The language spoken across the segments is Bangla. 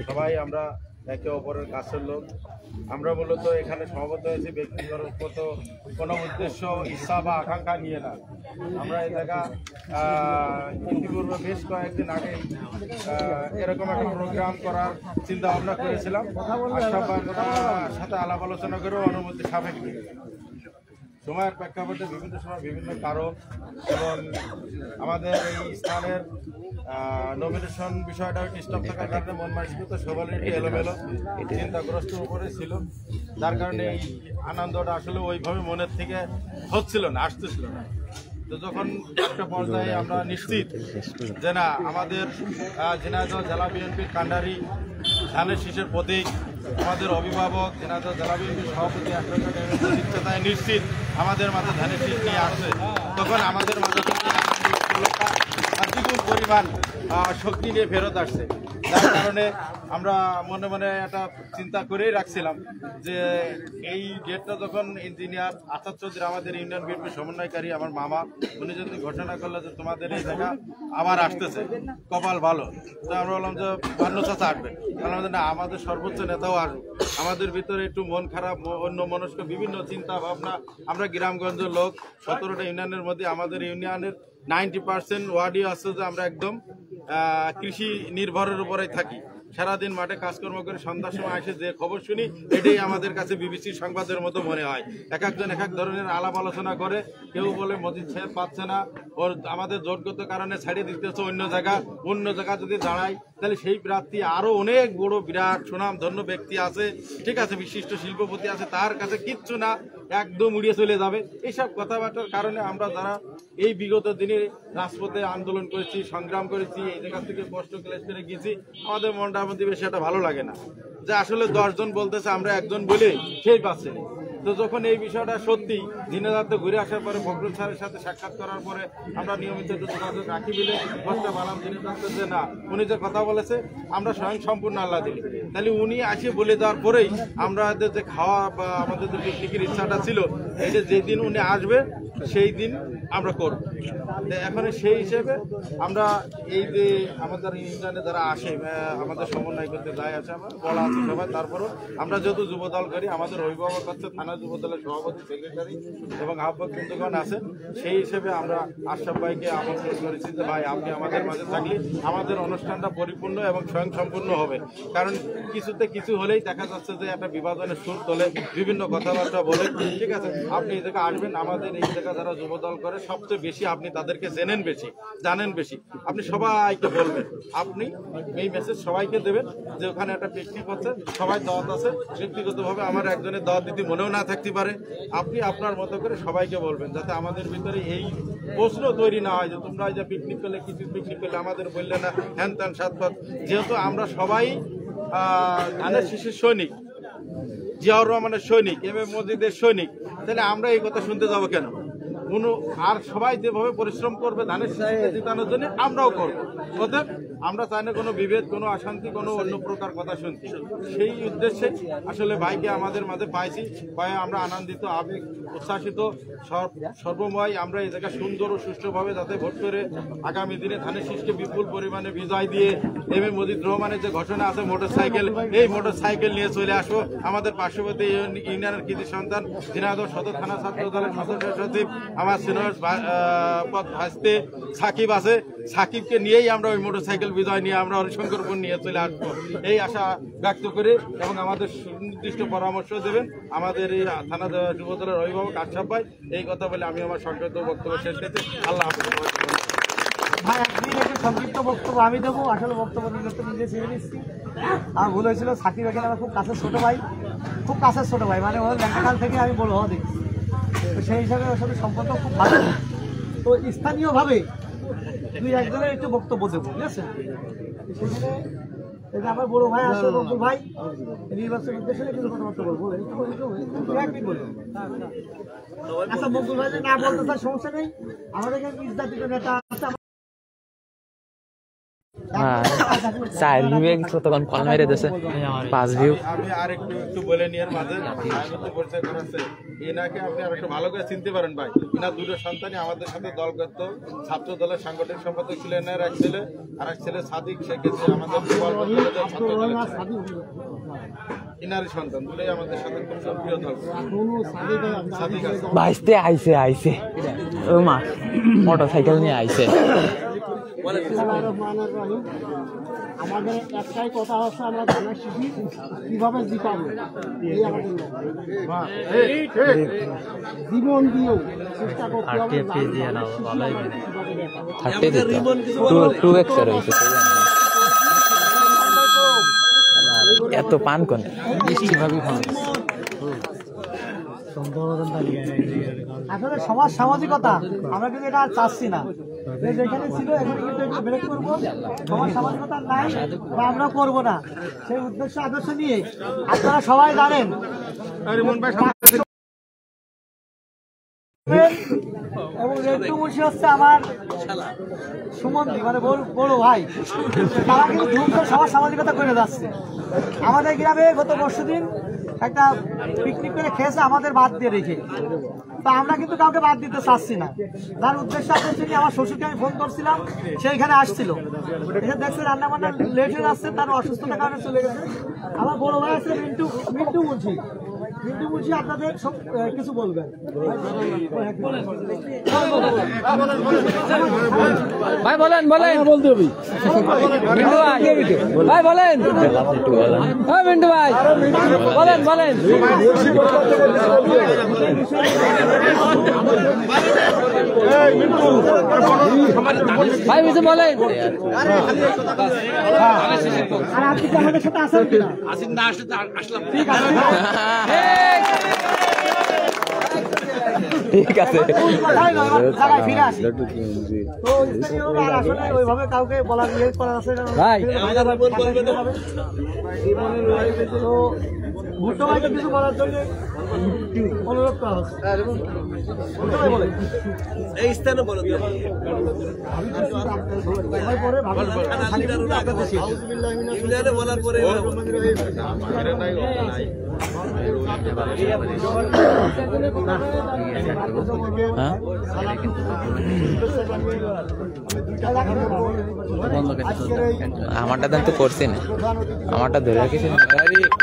সবাই আমরা একে অপরের কাছের লোক। আমরা মূলত এখানে সমবেত হয়েছি ব্যক্তিগত কোনো উদ্দেশ্য, ইচ্ছা বা আকাঙ্ক্ষা নিয়ে না। আমরা এই জায়গা ইতিপূর্বে বেশ কয়েকদিন আগে এরকম একটা প্রোগ্রাম করার চিন্তা ভাবনা করেছিলাম। সাথে আলাপ আলোচনা করেও অনুমতি সাপেক্ষে সময়ের প্রেক্ষাপটে বিভিন্ন সময় বিভিন্ন কারণ এবং আমাদের এই স্থানের নমিনেশন বিষয়টা স্টপ থাকার কারণে মন মানসিকতা সবারই একটু এলোমেলো চিন্তাগ্রস্ত উপরে ছিল, যার কারণে এই আনন্দটা আসলে ওইভাবে মনের থেকে হচ্ছিল না, আসতেছিল না। তো যখন একটা পর্যায়ে আমরা নিশ্চিত যে না, আমাদের ঝিনাইদহ জেলা বিএনপির কান্ডারি ধানের শীষের প্রতীক, আমাদের অভিভাবক ঝিনাইদহ জেলা বিএনপির সভাপতি তাই নিশ্চিত আমাদের মাঝে ধানের শীষ নিয়ে আসছে, তখন আমাদের মাঝে দ্বিগুণ পরিমাণ শক্তি নিয়ে ফেরত আসছে। যার কারণে আমরা মনে মনে একটা চিন্তা করেই রাখছিলাম যে এই ডেটটা যখন ইঞ্জিনিয়ার আসাদ চৌধুরী আমাদের ইউনিয়ন বিএনপির সমন্বয়কারী আমার মামা, উনি যদি ঘোষণা করলো যে তোমাদের এই জায়গা আবার আসতেছে, কপাল ভালো। তো আমরা বললাম যে অন্য চাচা আসবেন, বললাম যে না, আমাদের সর্বোচ্চ নেতাও আসবে। আমাদের ভিতরে একটু মন খারাপ, অন্য মনস্ক বিভিন্ন চিন্তা ভাবনা। আমরা গ্রামগঞ্জের লোক, 17টা ইউনিয়নের মধ্যে আমাদের ইউনিয়নের 90% ওয়ার্ডই আছে যে আমরা একদম কৃষি নির্ভরের উপরেই থাকি। সারাদিন মাঠে কাজকর্ম করে সন্ধ্যার সময় এসে যে খবর শুনি, এটাই আমাদের কাছে বিবিসি সংবাদের মতো মনে হয়। এক একজন এক এক ধরনের আলাপ আলোচনা করে। কেউ বলে মজিদ সাহেব পাচ্ছে না, ওর আমাদের যোগ্যতার কারণে ছাড়িয়ে দিতেছে অন্য জায়গা যদি দাঁড়ায় তাহলে সেই প্রার্থী আরো অনেক বড় বিরাট সুনাম ধন্য ব্যক্তি আছে, ঠিক আছে, বিশিষ্ট শিল্পপতি আছে, তার কাছে কিচ্ছু না, একদম উড়িয়ে চলে যাবে। এইসব কথাবার্তার কারণে আমরা যারা এই বিগত দিনে রাজপথে আন্দোলন করেছি, সংগ্রাম করেছি, এই জায়গা থেকে কষ্ট ক্লেশ করে গেছি, আমাদের মনটার মধ্যে বেশি একটা ভালো লাগে না যে আসলে 10 জন বলতেছে আমরা একজন বলে সেই পাচ্ছে না। তো যখন এই বিষয়টা সত্যি দিনাজপুরে ঘুরে আসার পরে ফখরুল স্যারের সাথে সাক্ষাৎ করার পরে আমরা নিয়মিত যোগাযোগ রাখি বলে বসতে পারলাম দিনাজপুরে যে না, উনি যে কথা বলেছে আমরা স্বয়ং সম্পূর্ণ আল্লাহ দিলি। তাহলে উনি আসে বলে দেওয়ার পরেই আমাদের যে খাওয়া বা আমাদের যে পিকনিকের ইচ্ছাটা ছিল, এই যে যেদিন উনি আসবে সেই দিন আমরা করব। এখন সেই হিসেবে আমরা এই যে আমাদের ইউনিয়নে যারা আসে, আমাদের সমন্বয় করতে যায় আসে, আমার বলা আছে সবাই, তারপরও আমরা যেহেতু যুবদল করি, আমাদের অভিভাবক হচ্ছে থানা যুবদলের সভাপতি, সেক্রেটারি এবং আহ্বায়ক বৃন্দগণ আছে, সেই হিসেবে আমরা আশরাফ ভাইকে আমন্ত্রণ করেছি যে ভাই আপনি আমাদের মাঝে থাকলে আমাদের অনুষ্ঠানটা পরিপূর্ণ এবং স্বয়ংসম্পূর্ণ হবে। কারণ কিছুতে কিছু হলেই দেখা যাচ্ছে যে একটা বিভাজনের সুর তোলে, বিভিন্ন কথাবার্তা বলে, ঠিক আছে, আপনি এই জায়গায় আসবেন, আমাদের এই জায়গা যারা যুবদল করে সবচেয়ে বেশি আপনি তাদেরকে চেনেন বেশি, জানেন বেশি, আপনি সবাইকে বলবেন, আপনি এই মেসেজ সবাইকে দেবেন যে ওখানে একটা পিকনিক হচ্ছে, সবাই দাওয়াত আছে। ব্যক্তিগতভাবে আমার একজনের দাওয়াত দিতে মনেও না থাকতে পারে, আপনি আপনার মতো করে সবাইকে বলবেন, যাতে আমাদের ভিতরে এই প্রশ্ন তৈরি না হয় যে তোমরা যে পিকনিক করলে, কিছু পিকনিক করলে আমাদের বললে না, হ্যান ত্যান সাতপাত। যেহেতু আমরা সবাই ধানের শীষের সৈনিক, জিয়াউর রহমানের সৈনিক, এম এ মজিদের সৈনিক, তাহলে আমরা এই কথা শুনতে যাবো কেন? আর সবাই যেভাবে পরিশ্রম করবে ধানের শীষকে জিতানোর জন্য আমরাও করবো। অতএব আমরা চাই না কোনো বিভেদ, কোনো অশান্তি, কোনো অন্য প্রকার কথা শুনছি। সেই উদ্দেশ্যে আসলে ভাইকে আমাদের মাঝে পাইছি, পায়ে আমরা আনন্দিত, আবেগ উচ্ছ্বাসিত, সর্বময়। আমরা এই জায়গায় সুন্দর ও সুষ্ঠুভাবে যাতে ভোট করে আগামী দিনে ধানের শীষকে বিপুল পরিমাণে বিজয় দিয়ে এম এ মজিদ রহমানের যে ঘোষণা আছে মোটরসাইকেল, এই মোটরসাইকেল নিয়ে চলে আসবো। আমাদের পার্শ্ববর্তী ইউনিয়নের কৃতি সন্তান ঝিনাইদহ সদর থানা ছাত্র দলের সদস্য সচিব আমার সিনিয়র ভাসতে সাকিব আছে, সাকিবকে নিয়েই আমরা ওই মোটরসাইকেল বিজয় নিয়ে আমরা হরিশঙ্করপুর নিয়ে চলে আসবো, এই আশা ব্যক্ত করে। এবং আমাদের সুনির্দিষ্ট পরামর্শ দেবেন আমাদের এই থানা যুবদলের অভিভাবক আশরাফ ভাই। এই কথা বলে আমি আমার সংক্ষিপ্ত বক্তব্য শেষ করছি। আল্লাহ হাফেজ। ভাই একদিন একটু সংক্ষিপ্ত বক্তব্য আমি দেবো, আসলে বক্তব্য নিজে ছেড়ে দিচ্ছি। আমার ভুল হয়েছিল, সাকিব এখানে আমার খুব কাছের ছোটো ভাই, খুব কাছের ছোটো ভাই, মানে ওর লেখাকাল থেকে আমি বড় হওয়া দেখছি, তো সেই হিসাবে ওর সাথে সম্পর্ক খুব ভালো। তো স্থানীয়ভাবে দুই একজনের একটু বক্তব্য দেবো, ঠিক আছে? সেখানে আমার বড় ভাই আছে বকুল ভাই, নির্বাচন উদ্দেশ্যে কিছু কথাবার্তা বলবো। আচ্ছা বকুল ভাই না বলতে চাই সমস্যা নেই, আমাদের এখানে নির্যাতিত নেতা আছে। 4 ভিউ তখন কল মেরে দিয়েছে 5 ভিউ। আমি আর একটু বলে নিয়ে মাঝে পরিচয় করাচ্ছে এনাকে আপনি আর একটু ভালো করে চিনতে পারেন ভাই। এনার দুটো সন্তানই আমাদের সাথে দল করতো, ছাত্র দলের সাংগঠনিক সম্পাদক ছিলেন এক ছেলে, আর এক ছেলে সাদিক শেখ আমাদের ছাত্র দলের ইনারি সন্তান দুটোই আমাদের সাথে খুব সক্রিয় দল। সাদিক বাইসতে আইছে ও মা মোটরসাইকেল নিয়ে আইছে। আমাদের একটাই কথা হচ্ছে আমরা ধানের শিশি কিভাবে জিতাবো, এই আমাদের জীবন দিয়েও চেষ্টা করতে হবে। 30 দিতে 2x রয়েছে এত পান কোন কিভাবে খান। আসলে সমাজ সামাজিকতা আমরা কিন্তু এটা আর চাচ্ছি না, যেখানে ছিল এখানে কিন্তু একটু ব্রেক করবো। সমাজ সামাজিকতা নাই বা আমরা করবো না, সেই উদ্দেশ্য আদর্শ নিয়ে আপনারা সবাই জানেন এবং রেড্ডু মুন্সি হচ্ছে আমার সুমন্দি মানে বড় ভাই। তারা কিন্তু ধুমধাম সমাজ সামাজিকতা করে যাচ্ছে। আমাদের গ্রামে গত পরশুদিন একটা পিকনিক করে খেয়েছে আমাদের বাদ দিয়ে রেখে, তা আমরা কিন্তু কাউকে বাদ দিতে চাচ্ছি না। তার উদ্দেশ্য নিয়ে আমার শ্বশুরকে আমি ফোন করছিলাম, সেইখানে আসছিল, এসে দেখছে রান্না বান্না লেট হয়ে যাচ্ছে, তার অসুস্থতার কারণে চলে গেছে। আমার বড় ভাই আছে মিন্টু মুন্সি। মিন্টু মুন্সি আপনাদের সব কিছু বলবেন। ভাই বলেন বলতে হবে মিন্টু ভাই বলেন হ্যাঁ মিন্টু ভাই বলেন ভাই কিছু বলেন। আর আপনি কি আমাদের সাথে আসেন কিনা? ঠিক আছে ফিরে আসি। তো আসলে ওইভাবে কাউকে বলার ইয়ে করার আছে ভাই। তো ভুট্টো ভাইকে কিছু বলার জন্য অনুরোধ করা হচ্ছে। ভুট্টো ভাই বলে এই স্থানে বলো বলার পরে আমারটা দেন তো করছি না, আমারটা ধরে রাখিস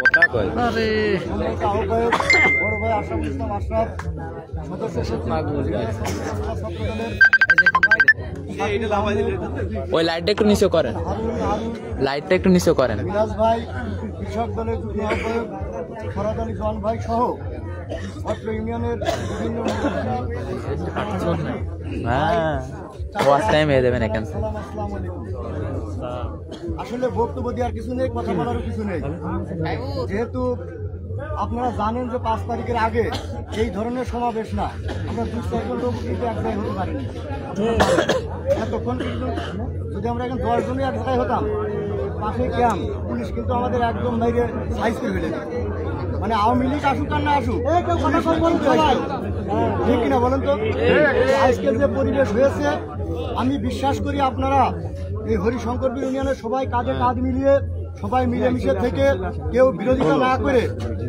কথা কয়। ওই লাইটটা একটু নিচে করেন, লাইটটা একটু নিচে করেন। ভাই কৃষক দলের যুগ্ম আহ্বায়ক ফরাদ আলী জন ভাই সহ অত্র ইউনিয়নের বিভিন্ন আসলে বক্তব্য দেওয়ার কিছু নেই, কথা বলারও কিছু নেই। যেহেতু আপনারা জানেন যে 5 তারিখের আগে এই ধরনের সমাবেশ না, আমরা 2-4 লোক কিন্তু এক জায়গায় হতে পারিনি। এতক্ষণ যদি আমরা এখন 10 জনই এক জায়গায় হতাম, পাশে ক্যাম্প পুলিশ কিন্তু আমাদের একদম বাইরে সাইজ করে ফেলে দিত। মানে আওয়ামী লীগ আসুক আর না আসুক, ঠিক কিনা বলেন তো? আজকে যে পরিবেশ হয়েছে, আমি বিশ্বাস করি আপনারা এই হরিশঙ্করপুর ইউনিয়নের সবাই কাঁধে কাঁধ মিলিয়ে সবাই মিলেমিশে থেকে কেউ বিরোধিতা না করে,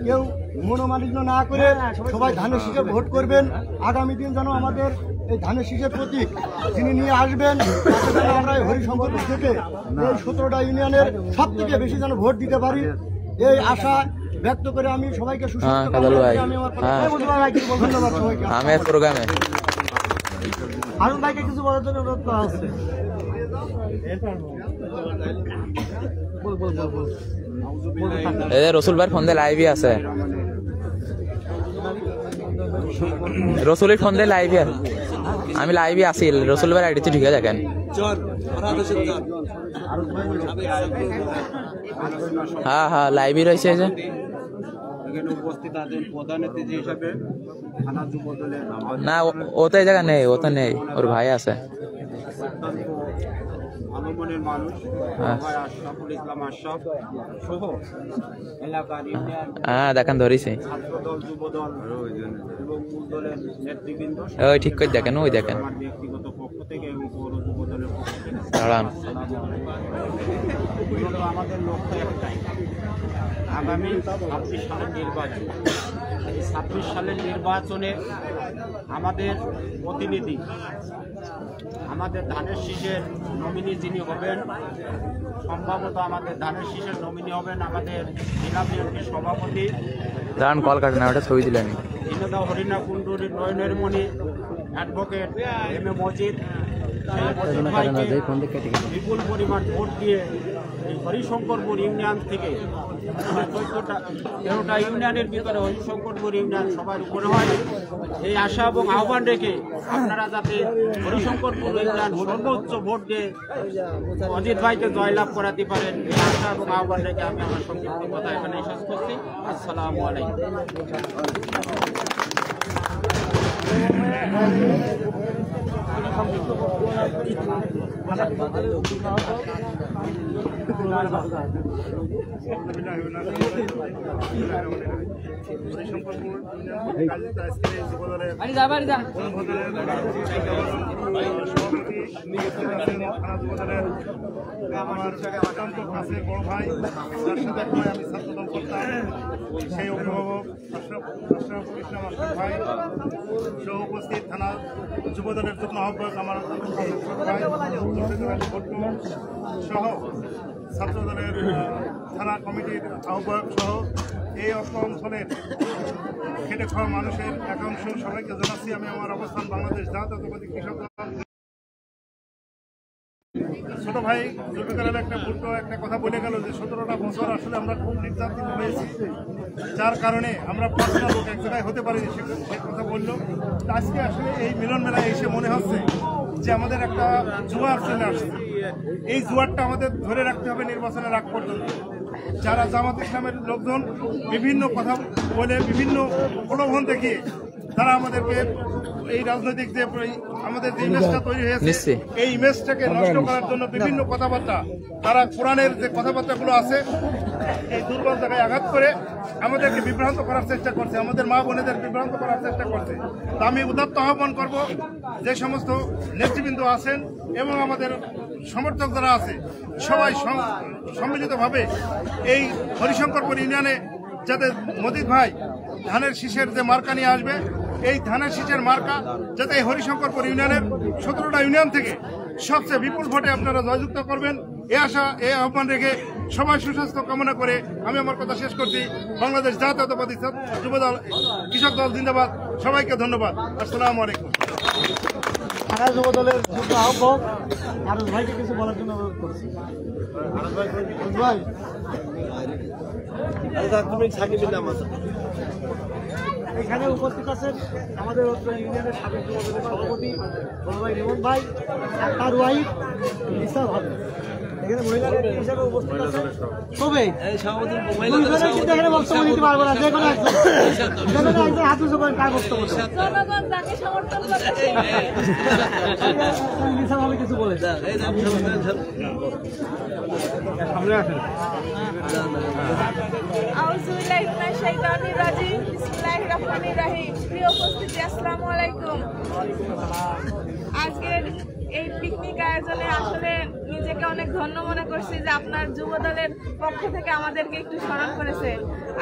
কেউ মনোমালিন্য না করে সবাই ধানের শীষে ভোট করবেন। আগামী দিন যেন আমাদের এই ধানের শীষের প্রতীক যিনি নিয়ে আসবেন, আমরা হরিশঙ্করপুর থেকে এই 17টা ইউনিয়নের সব থেকে বেশি যেন ভোট দিতে পারি, এই আশা ব্যক্ত করে আমি সবাইকে আরুন ভাইকে কিছু বলার জন্য অনুরোধ করা হচ্ছে। রসুল ভাই ফোন দিয়ে লাইভই আছে, রসুলের ফোন দিয়ে লাইভই আছে, আমি লাইভই আছি, রসুল ভাই আইডিতে ঢুকে দেখেন। হ্যাঁ হ্যাঁ লাইভই রয়েছে যে উপস্থিত আছেন প্রধান অতিথি হিসাবে না, ও তো এই জায়গা নেই, ও তো নেই, ওর ভাই আছে। ভালো মনের মানুষ আশরাফুল ইসলাম আশরাফ সহ এলাকার ইউনিয়ন দেখেন ধরেছি ছাত্রদল যুবদল এবং মূল দলের নেতৃবৃন্দ ওই ঠিক করে দেখেন, ওই দেখেন ব্যক্তিগত পক্ষ থেকে এবং পৌর যুবদলের দাঁড়ান। আমাদের লক্ষ্য একটাই, আগামী 26 সালের নির্বাচন। এই 26 সালের নির্বাচনে আমাদের প্রতিনিধি, আমাদের ধানের শীষের নমিনি যিনি হবেন, সম্ভবত আমাদের ধানের শীষের নমিনি হবেন আমাদের জেলা বিএনপির সভাপতি দাঁড়ান, কল কাটে না, ওটা ছবি দিলেন। দীনদা হরিণা কুণ্ডুরী নয়নের মণি অ্যাডভোকেট এম এ মজিদ। বিপুল পরিমাণ ভোট দিয়ে এই হরিশঙ্করপুর ইউনিয়ন থেকে 13টা ইউনিয়নের ভিতরে হরিশঙ্করপুর ইউনিয়ন সবার উপরে হয়, এই আশা এবং আহ্বান রেখে আপনারা যাতে হরিশঙ্করপুর ইউনিয়ন সর্বোচ্চ ভোট দিয়ে অজিত ভাইকে জয়লাভ করাতে পারেন, এই আশা এবং আহ্বান রেখে আমি আমার সংক্ষিপ্ত কথা এখানে শেষ করছি। আসসালামু আলাইকুম। সেই অভিভাবক ভাই সহ উপস্থিত থানা যুবদলের যুগ্ম আহ্বায়ক আমার সহ ছাত্রদলের থানা কমিটির আহ্বায়ক সহ এই অত্র অঞ্চলের খেটে খাওয়া মানুষের একাংশ সবাইকে জানাচ্ছি আমি আমার অবস্থান বাংলাদেশ জাতীয়তাবাদী কৃষক দল। ছোট ভাই জুলফিকার আলী একটা কথা বলে গেল যে 17টা বছর আসলে আমরা খুব নির্যাতিত হয়েছি, যার কারণে আমরা 5টা লোক এক জায়গায় হতে পারিনি, সে কথা বললো। আজকে আসলে এই মিলন মেলায় এসে মনে হচ্ছে যে আমাদের একটা জোয়ার চলে আসছে, এই জোয়ারটা আমাদের ধরে রাখতে হবে নির্বাচনের আগ পর্যন্ত। যারা জামাত ইসলামের লোকজন বিভিন্ন কথা বলে বিভিন্ন প্রলোভন দেখিয়ে তারা আমাদেরকে এই রাজনৈতিক যে আমাদের যে ইমেজটা তৈরি হয়েছে এই ইমেজটাকে নষ্ট করার জন্য বিভিন্ন কথাবার্তা, তারা কোরআনের যে কথাবার্তাগুলো আছে এই দুর্বল জায়গায় আঘাত করে আমাদেরকে বিভ্রান্ত করার চেষ্টা করছে, আমাদের মা বোনেদের বিভ্রান্ত করার চেষ্টা করছে। তো আমি উদাত্ত আহ্বান করব যে সমস্ত নেতৃবৃন্দ আছেন এবং আমাদের সমর্থক যারা আছে সবাই সম্মিলিতভাবে এই হরিশঙ্করপুর ইউনিয়নে যাতে মজিদ ভাই ধানের শীষের যে মার্কা নিয়ে আসবে, এই ধানের শীষের মার্কা যাতে এই হরিশঙ্করপুর ইউনিয়নের 17টা ইউনিয়ন থেকে সবচেয়ে বিপুল ভোটে আপনারা জয়যুক্ত করবেন, এ আশা এ আহ্বান রেখে সবাই সুস্বাস্থ্য কামনা করে আমি আমার কথা শেষ করছি। বাংলাদেশ জাতীয়তাবাদী যুবদল কৃষক দল জিন্দাবাদ। সবাইকে ধন্যবাদ। আসসালামু আলাইকুম। থানা যুবদলের যুগ্ম আহ্বায়ক আরজ ভাইকে কিছু বলার জন্য অনুরোধ করছি। ভাই এখানে উপস্থিত আছেন আমাদের ইউনিয়নের সাবেক যুবদলের সভাপতি বড় ভাই রিমন ভাই, তার ওয়াইফ ইসা ভাবি, এখানে মহিলা হিসেবে উপস্থিত আছে সবাই। কিন্তু এখানে বক্তব্য দিতে পারবো না, যে কোনো একজন হাত উঁচু করেন কার বক্তব্য ইসা ভাবি কিছু বলে সামনে আসেন। প্রিয় উপস্থিতি, আসসালামু আলাইকুম। আজকের এই পিকনিক আয়োজনে আসলে নিজেকে অনেক ধন্য মনে করছি যে আপনার যুবদলের পক্ষ থেকে আমাদেরকে একটু স্মরণ করেছে।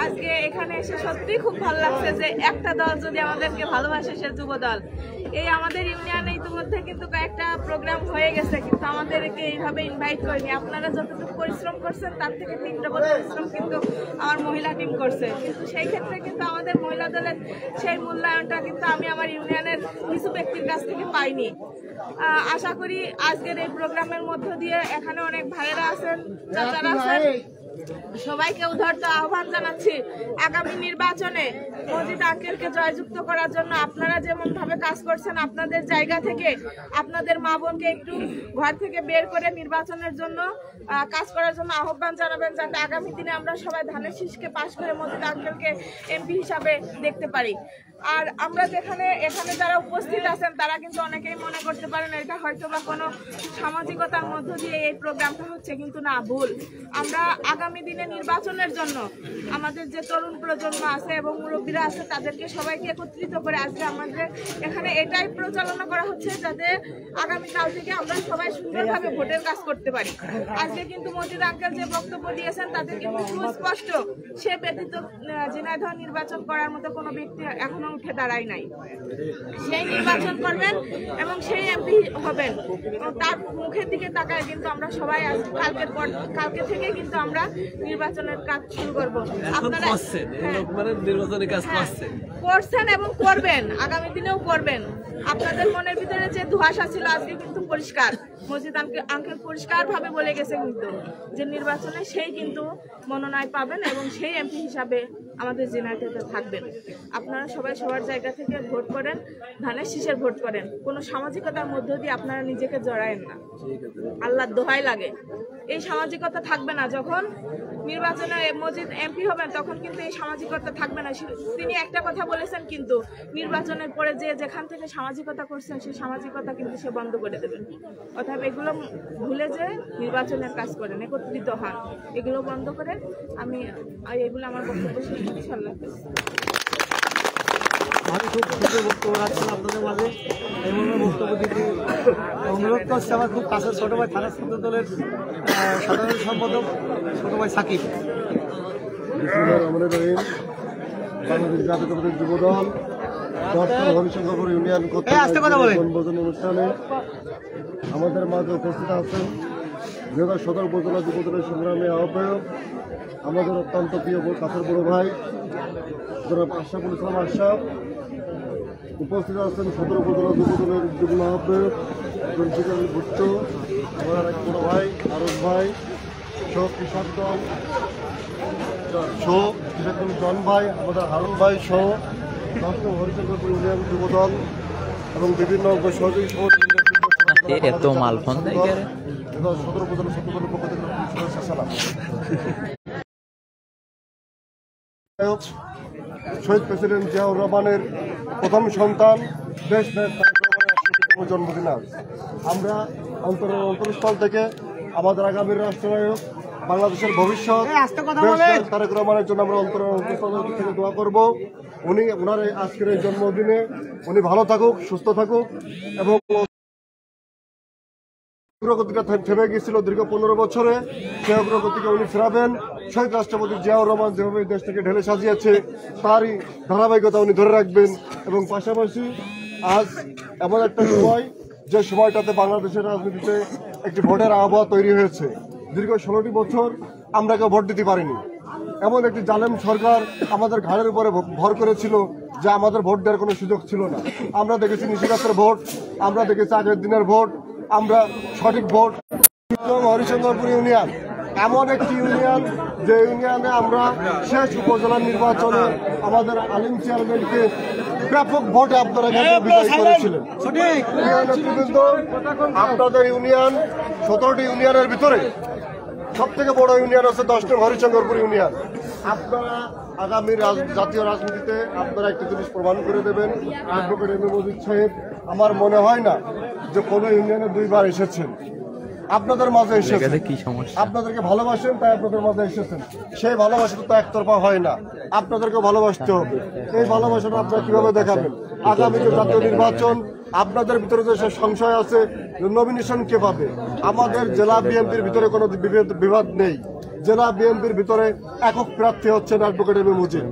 আজকে এখানে এসে সত্যিই খুব ভালো লাগছে যে একটা দল যদি আমাদেরকে ভালোবাসে সে যুবদল। এই আমাদের ইউনিয়নে ইতিমধ্যে কিন্তু কয়েকটা প্রোগ্রাম হয়ে গেছে, কিন্তু আমাদেরকে এইভাবে ইনভাইট করেনি। আপনারা যতটুকু পরিশ্রম করছেন তার থেকে 3 ডবল পরিশ্রম কিন্তু আমার মহিলা টিম করছে, কিন্তু সেই ক্ষেত্রে কিন্তু আমাদের মহিলা দলের সেই মূল্যায়নটা কিন্তু আমি আমার ইউনিয়নের কিছু ব্যক্তির কাছ থেকে পাইনি। আশা করি আজকের এই প্রোগ্রামের মধ্য দিয়ে এখানে অনেক ভাইয়েরা আছেন, চাচারা আছেন, সবাইকে উদারত আহ্বান জানাচ্ছি আগামী নির্বাচনে মজিদ আঙ্কেলকে জয়যুক্ত করার জন্য আপনারা যেমন ভাবে কাজ করছেন আপনাদের জায়গা থেকে আপনাদের মা বোনকে একটু ঘর থেকে বের করে নির্বাচনের জন্য কাজ করার জন্য আহ্বান জানাবেন, যাতে আগামী দিনে আমরা সবাই ধানের শীষকে পাশ করে মজিদ আঙ্কেলকে এমপি হিসাবে দেখতে পারি। আর আমরা এখানে যারা উপস্থিত আছেন তারা কিন্তু অনেকেই মনে করতে পারেন এটা হয়তো বা কোনো সামাজিকতার মধ্য দিয়ে এই প্রোগ্রামটা হচ্ছে, কিন্তু না, ভুল। আমরা আগামী দিনে নির্বাচনের জন্য আমাদের যে তরুণ প্রজন্ম আছে এবং মুরব্বীরা আছে তাদেরকে সবাইকে একত্রিত করে আজকে আমাদের এখানে এটাই প্রচারণা করা হচ্ছে যাতে আগামীকাল থেকে আমরা সবাই সুন্দরভাবে ভোটের কাজ করতে পারি। আজকে কিন্তু মজিদ আঙ্কেল যে বক্তব্য দিয়েছেন তাতে কিন্তু সুস্পষ্ট সে ব্যতীত ঝিনাইদহ নির্বাচন করার মতো কোনো ব্যক্তি এখনো উঠে দাঁড়ায় নাই। সেই নির্বাচন করবেন এবং সেই এমপি হবেন, তার মুখের দিকে তাকায় কিন্তু আমরা সবাই কালকে থেকে কিন্তু আমরা নির্বাচনের কাজ শুরু করবো। আপনারা করছেন এবং করবেন, আগামী দিনেও করবেন। আপনাদের মনের ভিতরে যে ধোঁয়াশা ছিল আজকে কিন্তু পরিষ্কার, মজিদ আঙ্কেল পরিষ্কার ভাবে বলে গেছে কিন্তু যে নির্বাচনে সেই কিন্তু মনোনয়ন পাবেন এবং সেই এমপি হিসাবে আমাদের ঝিনাইদহে থাকবেন। আপনারা সবাই সবার জায়গা থেকে ভোট করেন, ধানের শীষের ভোট করেন, কোনো সামাজিকতার মধ্য দিয়ে আপনারা নিজেকে জড়ায়েন না, আল্লাহর দোহাই লাগে। এই সামাজিকতা থাকবে না, যখন নির্বাচনে মজিদ এমপি হবেন তখন কিন্তু এই সামাজিকতা থাকবে না। তিনি একটা কথা বলেছেন কিন্তু নির্বাচনের পরে যে যেখান থেকে সামাজিকতা করছেন সেই সামাজিকতা কিন্তু সে বন্ধ করে দেবেন। অর্থাৎ এগুলো ভুলে যে নির্বাচনের কাজ করেন, একত্রিত হন, এগুলো বন্ধ করে আমি এগুলো আমার বক্তব্য শেষ করছি। ইনশাআল্লাহ আমি খুব সুন্দর বক্তব্য রাখছেন আপনাদের মাঝে। এই মর্মে বক্তব্য দিতে অনুরোধ করছে আমার খুব কাছের ছোট ভাই থানা ছাত্র দলের সাধারণ সম্পাদক ছোট ভাই সাকিব। বাংলাদেশ জাতীয়তাবাদী যুবদল হরিশঙ্করপুর ইউনিয়ন বনভোজন অনুষ্ঠানে আমাদের মাঝে উপস্থিত আছেন 2017 উপজেলা যুবদলের সংগ্রামী আহ্বায়ক, আমাদের অত্যন্ত প্রিয় কাছের বড় ভাই জনাব আশরাফুল ইসলাম আশরাফ। উপস্থিত আছেন 17 উপজেলা যুবদলের যুগ্ম আহ্বায়ক জনশিকার ভুট্ট, আমার এক বড় ভাই আরব ভাই, কৃষক দল জন ভাই, আমাদের হারুন ভাই সহ হরিশঙ্করপুর ইউনিয়ন যুবদল এবং বিভিন্ন সহযোগী এত মাল ফোন 17 উপজেলা ছাত্রদলের পক্ষ থেকে সালাম। শহীদ প্রেসিডেন্ট জিয়াউর রহমানের প্রথম সন্তান দেশ জন্মদিন আজ আমরা অন্তরস্থল থেকে আমাদের আগামীর রাষ্ট্রনায়ক বাংলাদেশের ভবিষ্যৎ তারেক রহমানের জন্য আমরা অন্তরস্থল থেকে দোয়া করব। ওনার আজকের এই জন্মদিনে উনি ভালো থাকুক, সুস্থ থাকুক এবং অগ্রগতিটা থেমে গিয়েছিল দীর্ঘ 15 বছরে, সেই অগ্রগতিকে উনি ফেরাবেন। শহীদ রাষ্ট্রপতি জিয়াউর রহমান যেভাবে দেশ থেকে ঢেলে সাজিয়েছে তারই ধারাবাহিকতা উনি ধরে রাখবেন। এবং পাশাপাশি আজ এমন একটা সময় যে সময়টাতে বাংলাদেশের রাজনীতিতে একটি ভোটের আবহাওয়া তৈরি হয়েছে। দীর্ঘ 16টি বছর আমরা কেউ ভোট দিতে পারিনি। এমন একটি জালেম সরকার আমাদের ঘাড়ের উপরে ভর করেছিল যে আমাদের ভোট দেওয়ার কোনো সুযোগ ছিল না। আমরা দেখেছি নিশিরাতের ভোট, আমরা দেখেছি আগের দিনের ভোট, আমরা সঠিক ভোট। হরিশঙ্করপুর ইউনিয়ন এমন একটি ইউনিয়ন যে ইউনিয়নে আমরা শেষ উপজেলা নির্বাচনে আমাদের আলিম চেয়ারম্যানকে ব্যাপক ভোটে আপনারা বিজয় করেছিলেন। আপনাদের ইউনিয়ন 17টি ইউনিয়নের ভিতরে সব থেকে বড় ইউনিয়ন হচ্ছে 10 নং হরিশঙ্করপুর ইউনিয়ন। আপনারা আগামী জাতীয় রাজনীতিতে আপনারা একটা জিনিস প্রমাণ করে দেবেন। অ্যাডভোকেট এম এ মজিদ সাহেব আমার মনে হয় না যে কোনো ইউনিয়নে 2 বার এসেছেন, আপনাদের মাঝে এসেছেন, আপনাদেরকে ভালোবাসেন তাই আপনাদের মাঝে এসেছেন। সেই ভালোবাসা তো একতরফা হয় না, আপনাদেরকে ভালোবাসতে হবে। এই ভালোবাসাটা আপনারা কিভাবে দেখাবেন? আগামী জাতীয় নির্বাচন, আপনাদের ভিতরে যে সংশয় আছে নমিনেশন কে পাবে, আমাদের জেলা বিএনপির ভিতরে কোনো বিবাদ নেই। জেলা বিএনপির ভিতরে একক প্রার্থী হচ্ছেন অ্যাডভোকেট এম এ মজিদ।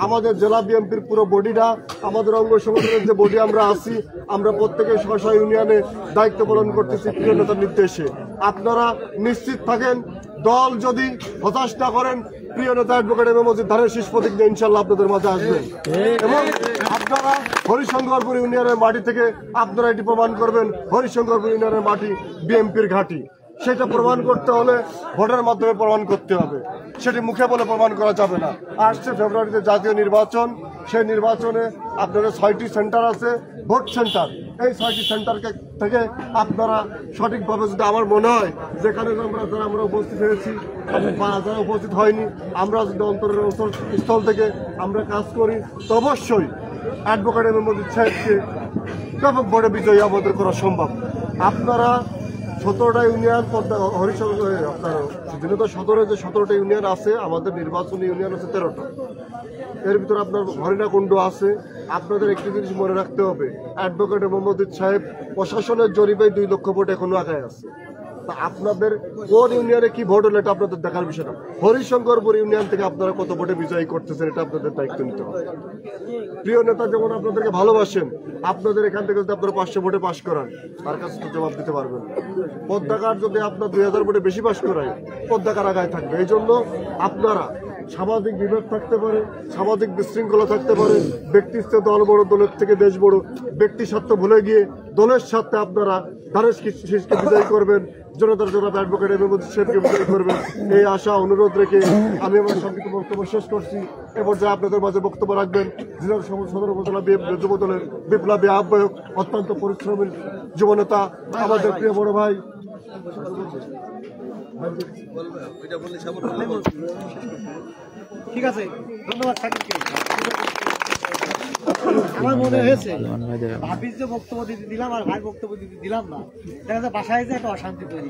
আমাদের জেলা বিএনপির পুরো বডিটা, আমাদের অঙ্গ সংগঠনের যে বডি আমরা আছি, আমরা প্রত্যেকে স্ব ইউনিয়নে দায়িত্ব পালন করতেছি প্রিয় নেতার নির্দেশে। আপনারা নিশ্চিত থাকেন দল যদি হতাশ না করেন, প্রিয় নেতা অ্যাডভোকেট এম এ মজিদ ধানের শীষ প্রতীক নিয়ে ইনশাল্লাহ আপনাদের মাঝে আসবেন এবং আপনারা হরিশঙ্করপুর ইউনিয়নের মাটি থেকে আপনারা এটি প্রমাণ করবেন হরিশঙ্করপুর ইউনিয়নের মাটি বিএনপির ঘাঁটি। সেটা প্রমাণ করতে হলে ভোটের মাধ্যমে প্রমাণ করতে হবে, সেটি মুখে বলে প্রমাণ করা যাবে না। আসছে ফেব্রুয়ারিতে জাতীয় নির্বাচন, সেই নির্বাচনে আপনাদের 6টি সেন্টার আছে, ভোট সেন্টার। এই 6টি সেন্টার থেকে আপনারা সঠিকভাবে, যদি আমার মনে হয় যেখানে আমরা উপস্থিত হয়েছি বা যারা উপস্থিত হয়নি, আমরা যদি অন্তরের স্থল থেকে আমরা কাজ করি তো অবশ্যই অ্যাডভোকেট এম এ মজিদ সাহেবকে ব্যাপক ভোটে বিজয়ী আমাদের করা সম্ভব। আপনারা 17টা ইউনিয়ন আপনার দিনতা সদরে যে 17টা ইউনিয়ন আছে, আমাদের নির্বাচনী ইউনিয়ন আছে 13টা। এর ভিতরে আপনার হরিণাকুণ্ড আছে। আপনাদের একটি জিনিস মনে রাখতে হবে, অ্যাডভোকেট মোহাম্মদ সাহেব প্রশাসনের জরিপে 2 লক্ষ ভোট এখনো আগায় আছে। তা আপনাদের কোন ইউনিয়নে কি ভোট হলো এটা আপনাদের দেখার বিষয় না। হরিশঙ্করপুর ইউনিয়ন থেকে আপনারা কত ভোটে বিজয়ী করতেছেন এটা আপনাদের দায়িত্ব নিতে হবে। প্রিয় নেতা যেমন আপনাদেরকে ভালোবাসেন, আপনাদের এখান থেকে যদি আপনারা 500 ভোটে পাশ করান, তার কাছে তো জবাব দিতে পারবেন না। পদ্মাকার যদি আপনার 2000 ভোটে বেশি পাশ করায়, পদ্মাকার আগায় থাকবে। এই জন্য আপনারা সামাজিক বিভেদ থাকতে পারে, সামাজিক বিশৃঙ্খলা থাকতে পারে, ব্যক্তির চেয়ে দল বড়, দলের থেকে দেশ বড়, ব্যক্তি স্বার্থ ভুলে গিয়ে দলের স্বার্থে আপনারা ধানের শীষকে বিজয়ী করবেন, জনতার জনাব অ্যাডভোকেট মোহাম্মদ সাহেবকে বিজয়ী করবেন। এই আশা অনুরোধ রেখে আমি আমার সংক্ষিপ্ত বক্তব্য শেষ করছি। এ পর্যায়ে আপনাদের মাঝে বক্তব্য রাখবেন জেলা সদর উপজেলা যুব দলের বিপ্লবী আহ্বায়ক, অত্যন্ত পরিশ্রমী যুবনেতা, আমাদের প্রিয় বড় ভাই। ঠিক আছে, ধন্যবাদ সাকিবকে। আমার মনে হয়েছে ভাবির যে বক্তব্য দিতে দিলাম আর ভাই বক্তব্য দিতে দিলাম না, দেখা যায় বাসায় যে একটা অশান্তি তৈরি।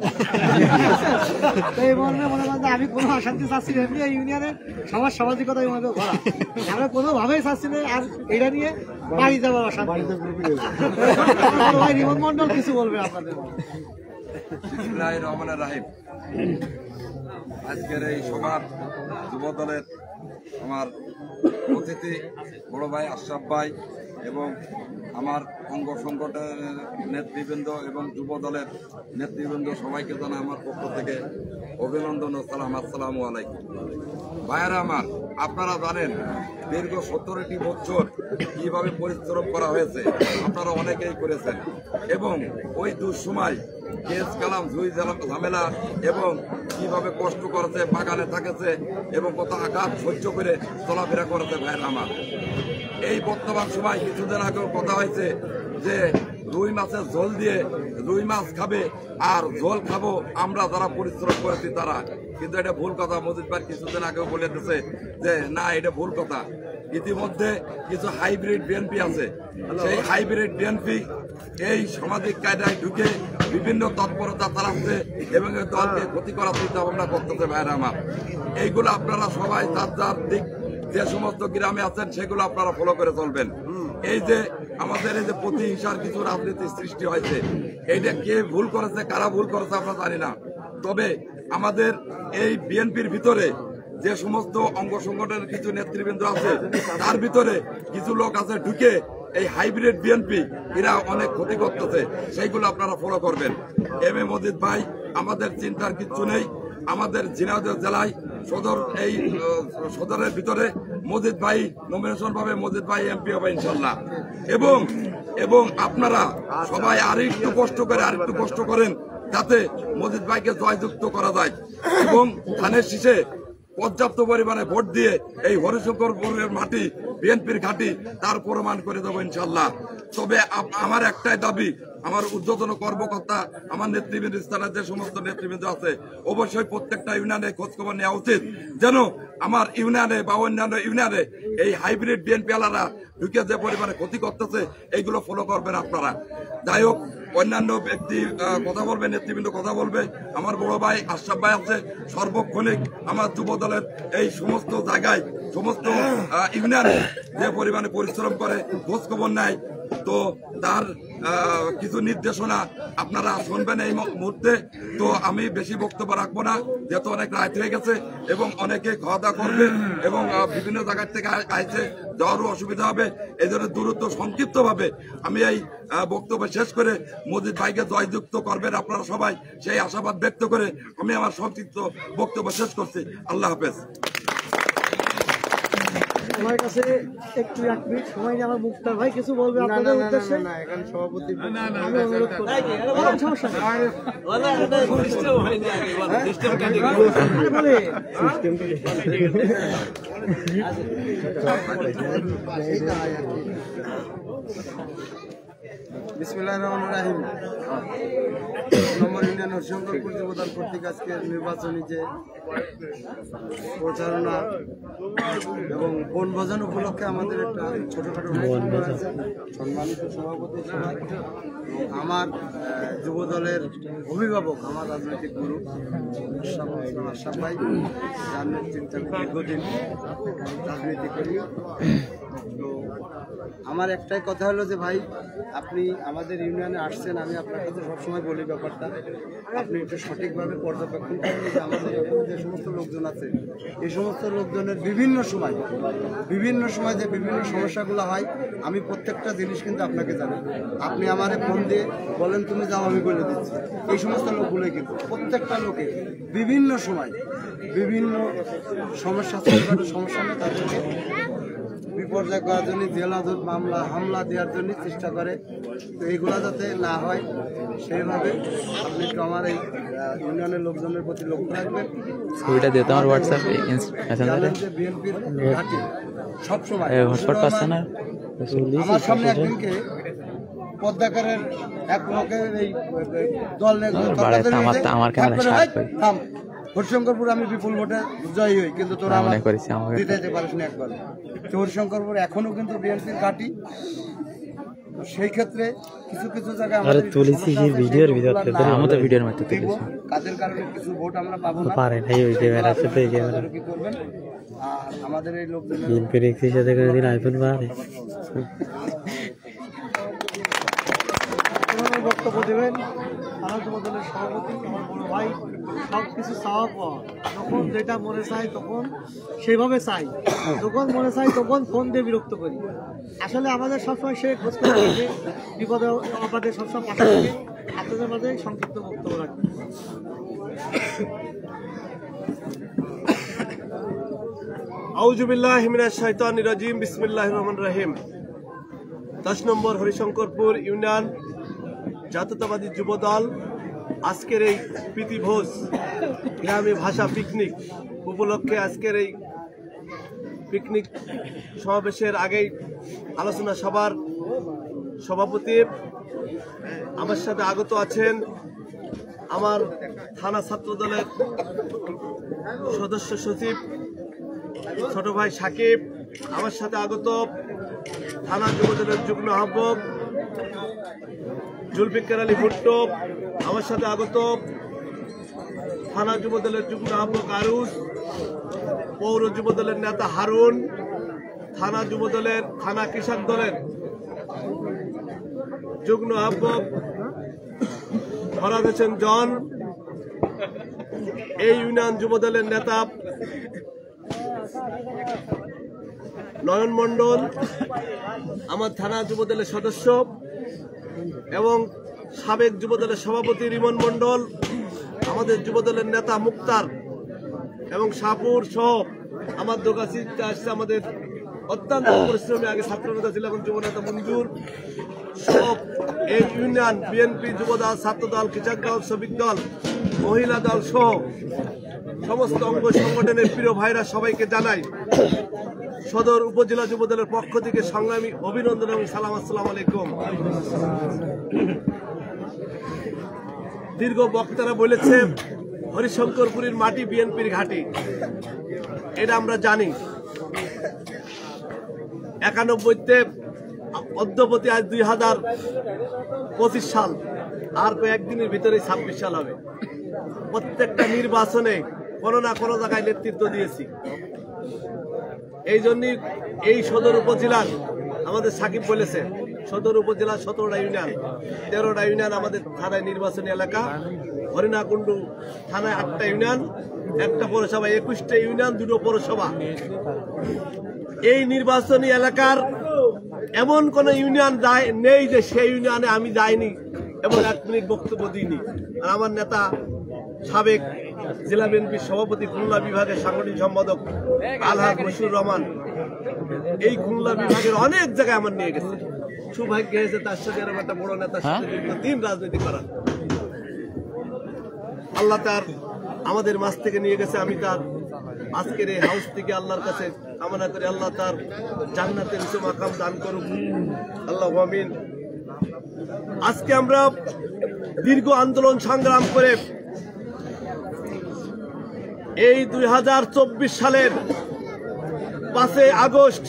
এই মনে মনে করেন আমি কোনো অশান্তি চাচ্ছি না, এমনি ইউনিয়নের সবার সামাজিকতার মধ্যে ভরা, আমরা কোনোভাবেই চাচ্ছি না আর এটা নিয়ে বাড়ি যাওয়ার অশান্তি। ভাই রিমন মন্ডল কিছু বলবেন আপনাদের? রহমানের রাহিম, আজকের এই সভার যুব দলের আমার অতিথি বড় ভাই আশরাফ ভাই এবং আমার অঙ্গ সংগঠনের নেতৃবৃন্দ এবং যুব দলের নেতৃবৃন্দ সবাইকে জানাই আমার পক্ষ থেকে অভিনন্দন ও সালাম। আসসালামু আলাইকুম। ভাইয়েরা আমার, আপনারা জানেন দীর্ঘ 17টি বছর কিভাবে পরিশ্রম করা হয়েছে, আপনারা অনেকেই করেছেন এবং ওই দুঃসময় কেস কালাম জুই ঝামেলা এবং কিভাবে কষ্ট করেছে, বাগানে থাকেছে এবং কত আঘাত সহ্য করে চলাফেরা করেছে ভাইয়েরা আমার। এই বর্তমান সময় কিছুদিন আগেও কথা হয়েছে যে রুই মাছের ঝোল দিয়ে রুই মাছ খাবে আর ঝোল খাবো আমরা যারা পরিশ্রম করেছি তারা, কিন্তু এটা ভুল কথা। মজিদ ভাই কিছুদিন আগেও বলে দিচ্ছে যে না, এটা ভুল কথা। ইতিমধ্যে কিছু হাইব্রিড বিএনপি আছে, সেই হাইব্রিড বিএনপি এই সামাজিক কায়দায় ঢুকে বিভিন্ন তৎপরতা চালাচ্ছে এবং এই দলকে ক্ষতি করার চিন্তা ভাবনা করতেছে ভাইয়েরা আমার। এইগুলো আপনারা সবাই যার যার দিক যে সমস্ত গ্রামে আছেন সেগুলো আপনারা ফলো করে চলবেন। এই যে আমাদের এই যে প্রতিহিংসার কিছু রাজনীতির সৃষ্টি হয়েছে, এইটা কে ভুল করেছে, কারা ভুল করেছে আমরা জানি না। তবে আমাদের এই বিএনপির ভিতরে যে সমস্ত অঙ্গ সংগঠনের কিছু নেতৃবৃন্দ আছে, তার ভিতরে কিছু লোক আছে ঢুকে এই হাইব্রিড বিএনপি এরা অনেক ক্ষতি করতেছে, সেইগুলো আপনারা ফলো করবেন। এম এ মজিদ ভাই, আমাদের চিন্তার কিচ্ছু নেই। আমাদের ঝিনাইদহ জেলায় এই সদরের ভিতরে মজিদ ভাই নমিনেশন পাবে, মজিদ ভাই এমপি হবে ইনশাল্লাহ। এবং আপনারা সবাই আরেকটু কষ্ট করেন যাতে মজিদ ভাইকে জয়যুক্ত করা যায় এবং ধানের শীষে পর্যাপ্ত পরিমাণে ভোট দিয়ে এই হরিশঙ্করপুরের মাটি বিএনপির ঘাঁটি তার প্রমাণ করে দেবো ইনশাল্লাহ। তবে আমার একটাই দাবি, আমার ঊর্ধ্বতন কর্মকর্তা, আমার নেতৃবৃন্দ, স্থানের যে সমস্ত নেতৃবৃন্দ আছে, অবশ্যই প্রত্যেকটা ইউনিয়নে খোঁজখবর নেওয়া উচিত যেন আমার ইউনিয়নে বা অন্যান্য ইউনিয়নে এই হাইব্রিড বিএনপি আলারা ঢুকে যে পরিমাণে ক্ষতি করতেছে এইগুলো ফলো করবেন আপনারা। যাই হোক, অন্যান্য ব্যক্তি কথা বলবে, নেতৃবৃন্দ কথা বলবে, আমার বড় ভাই আশরাফ ভাই আছে সর্বক্ষণিক আমার যুব দলের এই সমস্ত জায়গায় সমস্ত ইউনিয়নে যে পরিমাণে পরিশ্রম করে খোঁজ খবর নেয়, তো তার কিছু নির্দেশনা আপনারা শুনবেন এই মুহূর্তে। তো আমি বেশি বক্তব্য রাখবো না, যেহেতু অনেক রাত হয়ে গেছে এবং অনেকে খাওয়া দাওয়া করবে এবং বিভিন্ন জায়গা থেকে আইছে, যাওয়ারও অসুবিধা হবে। এই জন্য দ্রুত সংক্ষিপ্ত ভাবে আমি এই বক্তব্য শেষ করে মজিদ ভাইকে জয়যুক্ত করবেন আপনারা সবাই, সেই আশাবাদ ব্যক্ত করে আমি আমার সংক্ষিপ্ত বক্তব্য শেষ করছি। আল্লাহ হাফেজ। আমার কাছে একটু 1 মিনিট সময় নিয়ে আমার মুক্তার ভাই কিছু বলবে আপনাদের উদ্দেশ্যে। সভাপতি আমি অনুরোধ করছি, সমস্যা নেই। বিসমিল্লাহির রহমানির রহিম। নম্বর ইউনিয়ন হরিশঙ্করপুর যুবদল কর্তৃক আজকের নির্বাচনী যে প্রচারণা এবং বনভোজন উপলক্ষে আমাদের একটা ছোটখাটো অনুষ্ঠান হয়েছে। সম্মানিত সভাপতি সভায় আমার যুবদলের অভিভাবক, আমার রাজনৈতিক গুরু আশরাফ ভাই, যার নেতৃত্বে দীর্ঘদিন রাজনীতি করি। তো আমার একটাই কথা হলো যে ভাই, আপনি আমাদের ইউনিয়নে আসছেন, আমি আপনার কাছে সবসময় বলি ব্যাপারটা আপনি একটু সঠিকভাবে পর্যবেক্ষণ করেন যে আমাদের এখানে যে সমস্ত লোকজন আছে, এই সমস্ত লোকজনের বিভিন্ন সময় যে বিভিন্ন সমস্যাগুলো হয়, আমি প্রত্যেকটা জিনিস কিন্তু আপনাকে জানাই। আপনি আমারে ফোন দিয়ে বলেন তুমি যাও, আমি বলে দিচ্ছি। এই সমস্ত লোকগুলোই কিন্তু প্রত্যেকটা লোকে বিভিন্ন সময় বিভিন্ন সমস্যা, ছোটখাটো সমস্যা নিয়ে তাদেরকে বিপর্যয় করার জন্য জেলা মামলা হামলা দেওয়ার জন্য চেষ্টা করে। তো এইগুলা যাতে না হয় সেইভাবে আপনি একটু আমার এই ইউনিয়নের লোকজনের প্রতি লক্ষ্য রাখবেন। ছবিটা দিতে আমার হোয়াটসঅ্যাপে জানেন যে বিএনপির ঘাঁটি সবসময় হটস্পট পাচ্ছে না। আমার সামনে একদিনকে পদ্মাকারের এক লোকের এই দল আমার হরিশঙ্করপুর আমি বিপুল ভোটে জয়ী হই, কিন্তু তোরা দিতে যেতে পারিস না একবার। হরিশঙ্করপুর এখনো কিন্তু বিএনপির ঘাঁটি। সেই ক্ষেত্রে কিছু কিছু জায়গায় আমাদের কাজের কারণে কিছু ভোট আমরা পাবো না। আর আমাদের এই লোকজন বক্তব্য দেবেন আমার যুবদলের সভাপতি, আমার বড় ভাই। সব কিছু চাওয়া পাওয়া, যখন যেটা মনে চাই তখন সেভাবে চাই, যখন মনে চাই তখন ফোন দিয়ে বিরক্ত করি। আসলে আমাদের সবসময় সে খোঁজ করে রাখে, বিপদে আপদে সবসময় পাশে থাকে। আপনাদের মাঝে সংক্ষিপ্ত বক্তব্য রাখবে। আউযু বিল্লাহি মিনাশ শাইতানির রাজিম। বিসমিল্লাহির রহমানির রহিম। 10 নম্বর হরিশঙ্করপুর ইউনিয়ন জাতীয়তাবাদী যুবদল আজকের এই প্রীতিভোজ গ্রামে ভাষা পিকনিক উপলক্ষে আজকের এই পিকনিক সমাবেশের আগেই আলোচনা সভার সভাপতি আমার সাথে আগত আছেন আমার থানা ছাত্র দলের সদস্য সচিব ছোট ভাই সাকিব, আমার সাথে আগত থানা যুবদলের যুগ্ম আহ্বায়ক জুলফিকার আলী ভুট্টো, আমার সাথে আগত থানা যুবদলের যুগ্ম আহ্বায়ক আরুস, পৌর যুবদলের নেতা হারুন, থানা যুবদলের থানা কৃষক দলের যুগ্ম আহ্বায়ক ফরাদ হোসেন জন, এই ইউনিয়ন যুবদলের নেতা নয়ন মণ্ডল, আমার থানা যুবদলের সদস্য এবং সাবেক যুবদলের সভাপতি রিমন মণ্ডল, আমাদের যুবদলের নেতা মুক্তার এবং শাহপুর সহ আমার দোকাশিতে আসছে আমাদের অত্যন্ত পরিশ্রমী আগে ছাত্র নেতা ছিল এবং যুব নেতা মঞ্জুর সব এই ইউনিয়ন বিএনপি যুবদল, ছাত্রদল, কৃষক দল, শ্রমিক দল, মহিলা দল সহ সমস্ত অঙ্গ সংগঠনের প্রিয় ভাইরা সবাইকে জানাই সদর উপজেলা যুবদলের পক্ষ থেকে সংগ্রামী অভিনন্দন এবং সালাম। আসসালামু আলাইকুম। দীর্ঘ বক্তারা বলেছে হরিশঙ্করপুরের মাটি বিএনপির ঘাঁটি, এটা আমরা জানি। 91তে অদ্যপতি আজ 2025 সাল, আর কয়েকদিনের ভিতরে 26 সাল হবে। প্রত্যেকটা নির্বাচনে কোনো না কোনো জায়গায় নেতৃত্ব দিয়েছি। এই জন্যই এই সদর উপজেলার আমাদের সাকিব বলেছে সদর উপজেলা 17টা ইউনিয়ন, 13টা ইউনিয়ন আমাদের থানায় নির্বাচনী এলাকা। হরিণাকুণ্ডু থানায় 8টা ইউনিয়ন, 1টা পৌরসভা, 21টা ইউনিয়ন, 2টো পৌরসভা। এই নির্বাচনী এলাকার এমন কোন ইউনিয়ন নেই যে সেই ইউনিয়নে আমি যাইনি এবং 1 মিনিট বক্তব্য দিইনি। আর আমার নেতা সাবেক জেলা বিএনপির সভাপতি, খুলনা বিভাগের সাংগঠনিক সম্পাদক আলহাজ মশিউর রহমান এই খুলনা বিভাগের অনেক জায়গায় আমার নিয়ে গেছে। সৌভাগ্য হয়েছে তার সাথে এরকম একটা বড় নেতার সাথে দীর্ঘদিন রাজনীতি করার। আল্লাহ তার আমাদের মাঝ থেকে নিয়ে গেছে। আমি তার আজকের এই হাউস থেকে আল্লাহর কাছে কামনা করি আল্লাহ তার জান্নাতের উচ্চ মাকাম দান করুক, আল্লাহু আমিন। আজকে আমরা দীর্ঘ আন্দোলন সংগ্রাম করে এই 2024 সালের 5 আগস্ট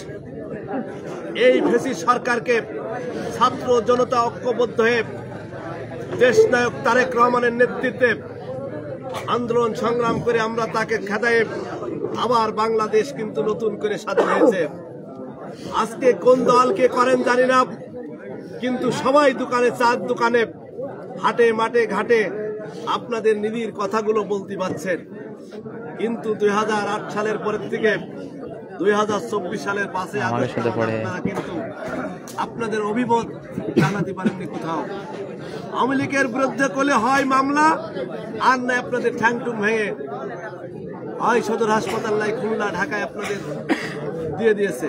এই ফ্যাসিস্ট সরকারকে ছাত্র জনতা ঐক্যবদ্ধ হয়ে দেশনায়ক তারেক রহমানের নেতৃত্বে আন্দোলন সংগ্রাম করে আমরা তাকে খেদায়ে আবার বাংলাদেশ কিন্তু নতুন করে স্বাধীন হয়েছে। আজকে কোন দলকে করেন জানি না, কিন্তু সবাই দোকানে, চার দোকানে, হাটে মাঠে ঘাটে আপনাদের নিবিড় কথাগুলো বলতে পারছেন। কিন্তু 2008 সালের পরের থেকে 2024 সালের 5 আগস্ট আপনারা কিন্তু আপনাদের অভিমত জানাতে পারেননি কোথাও। আওয়ামী লীগের বিরুদ্ধে করলে হয় মামলা, আর না আপনাদের ঠ্যাংটুং ভেঙে হয় সদর হাসপাতাল নাই খুলনা ঢাকায় আপনাদের দিয়ে দিয়েছে।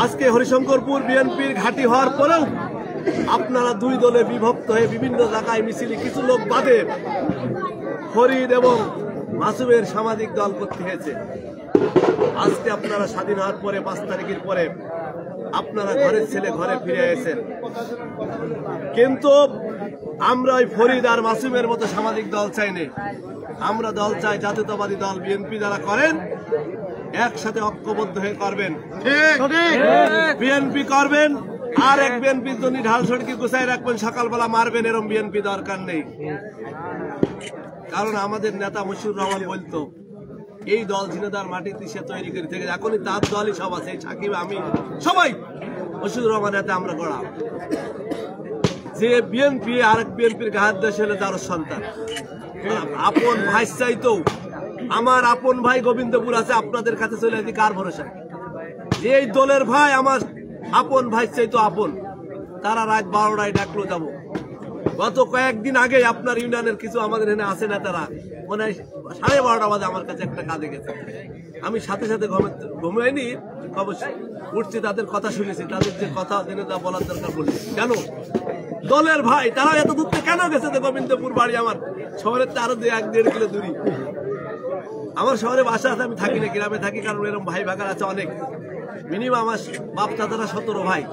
আজকে হরিশঙ্করপুর বিএনপির ঘাঁটি হওয়ার পরেও আপনারা দুই দলে বিভক্ত হয়ে বিভিন্ন জায়গায় মিছিলে কিছু লোক বাদে ফরিদ এবং মাসুমের সামাজিক দল করতে হয়েছে। আজকে আপনারা স্বাধীন হওয়ার পরে 5 তারিখের পরে আপনারা ঘরের ছেলে ঘরে ফিরে এসেছেন, কিন্তু আমরা ওই ফরিদ আর মাসুমের মতো সামাজিক দল চাইনি। আমরা দল চাই জাতীয়তাবাদী দল বিএনপি যারা করেন একসাথে ঐক্যবদ্ধ হয়ে করবেন, বিএনপি করবেন আর এক বিএনপির জন্য ঢাল সড়কি গুছাই রাখবেন, সকালবেলা মারবেন, এরকম বিএনপি দরকার নেই। কারণ আমাদের নেতা মুশিউর রহমান বলতো এই দল ঝিনেদার মাটিতে সে তৈরি করে থেকে, এখনই তার দলই সব আছে, সাকিব আমি সবাই মুশিউর রহমান হাতে আমরা গড়া। যে বিএনপি আরেক বিএনপির গায়ের দেশ হলে তার সন্তান আপন ভাই চাইতো, আমার আপন ভাই গোবিন্দপুর আছে, আপনাদের কাছে চলে আসি কার ভরসা? যে এই দলের ভাই আমার আপন ভাই চাইতো আপন, তারা রাত 12টায় ডাকলো যাব। গত কয়েকদিন আগে আপনার ইউনিয়নের কিছু আমাদের এখানে আসে না, তারা মনে হয় 12:30 বাজে আমার কাছে একটা কাজে গেছে। আমি সাথে সাথে ঘুমাইনি, অবশ্যই উঠছি, তাদের কথা শুনেছি, তাদের যে কথা জেনে যা বলার দরকার বলি। কেন দলের ভাই তারা এত দূর থেকে কেন গেছে? গোবিন্দপুর বাড়ি আমার শহরের তো আরো 1-1.5 কিলো দূরি। আমার শহরে বাসা আছে, আমি থাকি না, গ্রামে থাকি, কারণ এরকম ভাই ভাগার আছে অনেক। মিনিমাম আমার বাপ দাদারা 17 ভাই,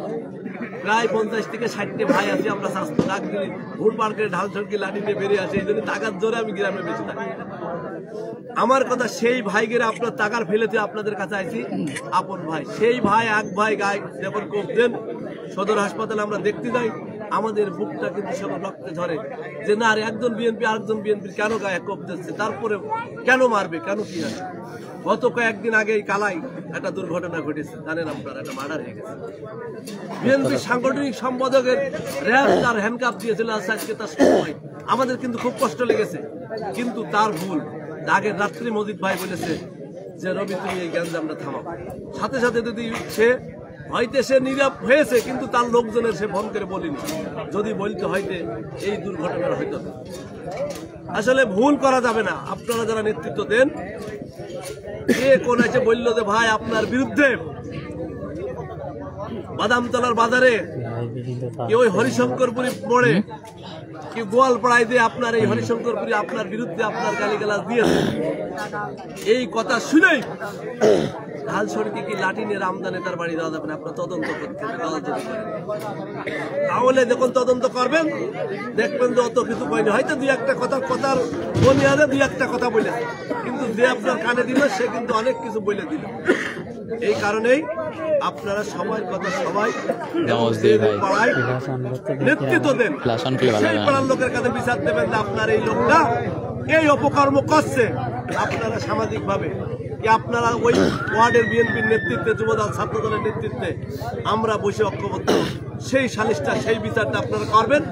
প্রায় 50 থেকে 60 ভাই আছে। আমরা ডাক দিলি ভোট পার করে ঢাল ছড়কি লাঠি নিয়ে বেরিয়ে আসে, এই জন্য টাকার জোরে আমি গ্রামে বেঁচে থাকি। আমার কথা সেই ভাইগেরা আপনার টাকার ফেলেতে আপনাদের কাছে আইছি আপন ভাই। সেই ভাই এক ভাই গায়ে যখন কোপ দেন সদর হাসপাতালে আমরা দেখতে যাই, আমাদের বুকটা কিন্তু সব রক্তে ধরে যে না, আর একজন বিএনপি আরেকজন বিএনপি কেন গায়ে কোপ দিচ্ছে, তারপরে কেন মারবে, কেন কি আছে। গত কয়েকদিন আগে কালাই একটা দুর্ঘটনা ঘটেছে, জানেন আপনারা, একটা মার্ডার হয়ে গেছে। বিএনপি সাংগঠনিক সম্পাদকের র্যাব তার হ্যান্ডকাপ দিয়েছিল আজকে, তার সময় আমাদের কিন্তু খুব কষ্ট লেগেছে, কিন্তু তার ভুল। আগের রাত্রি মজিদ ভাই বলেছে যে রবি তুমি এই গ্যাঞ্জামটা থামাও, সাথে সাথে যদি সে হয়তো সে নীরব হয়েছে, কিন্তু তার লোকজনের সে ফোন করে বলিনি, যদি বলতে হয়তো এই দুর্ঘটনার হয়তো। আসলে ভুল করা যাবে না। আপনারা যারা নেতৃত্ব দেন, কে কোন এসে বললো যে ভাই আপনার বিরুদ্ধে বাদামতলার বাজারে কি ওই হরিশঙ্করপুরি মোড়ে কি গোয়ালপাড়ায় দিয়ে আপনার এই হরিশঙ্করপুরি আপনার বিরুদ্ধে আপনার গালিগালাজ দিয়েছে, এই কথা শুনেই ঢাল সড়কি কি লাঠি নিয়ে রামদানে তার বাড়ি দেওয়া যাবে না, আপনার তদন্ত করতে হবে। তাহলে যখন তদন্ত করবেন দেখবেন যে অত কিছু হয়নি, হয়তো দুই একটা কথার বনিয়াদে দুই একটা কথা বলে, কিন্তু যে আপনার কানে দিল সে কিন্তু অনেক কিছু বলে দিল। এই কারণেই আপনারা সবার কথা সবাই পাড়ায় নেতৃত্ব দেন, সেই পাড়ার লোকের কাছে বিচার দেবেন যে আপনার এই লোকটা এই অপকর্ম করছে। আপনারা সামাজিক ভাবে কি আপনারা ওই ওয়ার্ডের বিএনপির নেতৃত্বে, যুবদল ছাত্রদলের নেতৃত্বে আমরা বসে ঐক্যবদ্ধ সেই সালিশটা, সেই বিচারটা আপনারা করবেন।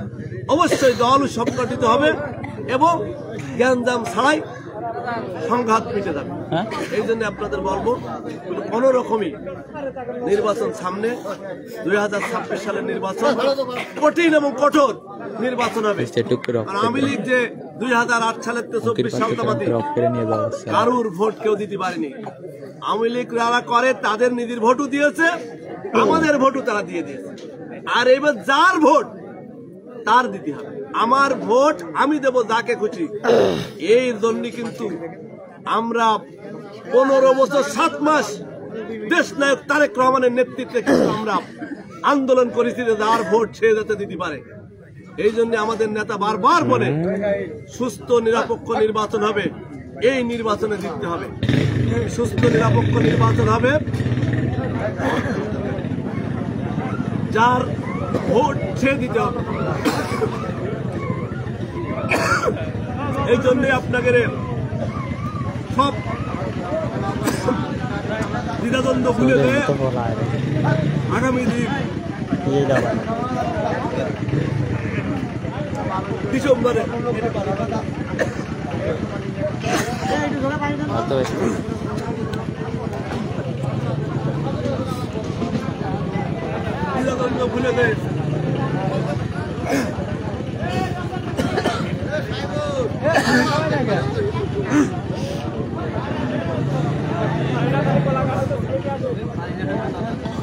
অবশ্যই দল সংগঠিত হবে এবং জ্ঞানজাম ছাড়াই সংঘাত মিটে যাবে। এই জন্য আপনাদের বলবো কোন রকমই নির্বাচন সামনে, 2026 সালের নির্বাচন কঠিন এবং কঠোর নির্বাচন হবে। আওয়ামী লীগ যে 2008 সালের 24 সালতাবাদী কারুর ভোট কেউ দিতে পারেনি। আওয়ামী লীগ যারা করে তাদের নিজের ভোটও দিয়েছে, আমাদের ভোটও তারা দিয়ে দিয়েছে। আর এবার যার ভোট তার দিতে হবে। আমার ভোট আমি দেব যাকে খুশি। এই জন্য কিন্তু আমরা 15 বছর 7 মাস দেশ নায়ক তারেক রহমানের নেতৃত্বে কিন্তু আমরা আন্দোলন করেছি যে যার ভোট সে যাতে দিতে পারে। এই জন্য আমাদের নেতা বারবার বলে সুস্থ নিরপেক্ষ নির্বাচন হবে, এই নির্বাচনে জিততে হবে। সুস্থ নিরপেক্ষ নির্বাচন হবে, যার ভোট সে দিতে হবে। এই জন্যে আপনাকে সব দ্বিধাদ্বন্দ্ব ভুলে দিয়ে আগামী দিন ডিসেম্বরে দ্বিধাদ্বন্দ্ব ভুলে দেয়